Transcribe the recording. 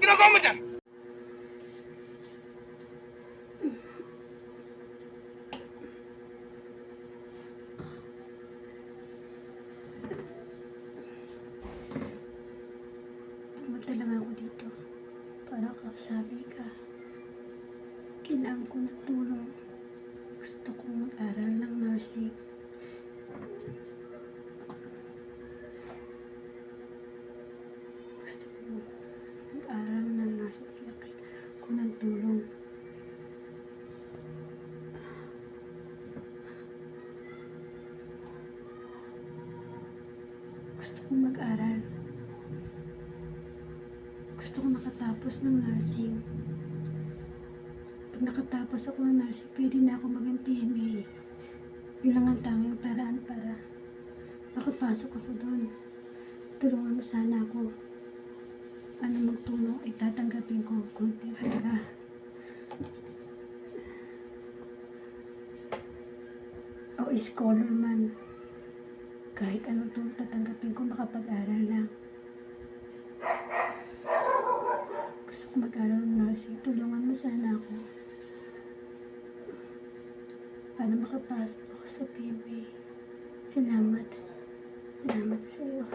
ginagawa mo dyan? Pumunta lang ako dito para kausapin ka. Kailangan ko ng tulong. Gusto kong mag-aral ng nursing. Gusto kong mag-aral ng nursing. Kaya kailangan ko ng tulong. Gusto kong mag-aral. Gusto kong makatapos ng nursing. Pag nakatapos ako ng nursing, pwede na ako maging PMA. Yun lang ang tanging paraan para makapasok ako doon. Tulungan mo sana ako. Ano magtulong, itatanggapin ko. Kunti talaga. O scholar man. Kahit anong tulong tatanggapin ko, makapag-aral lang. Gusto ko mag-aral ng nursing. Tulungan mo sana ako. Para makapasok ako sa PMA. Salamat. Salamat sa iyo.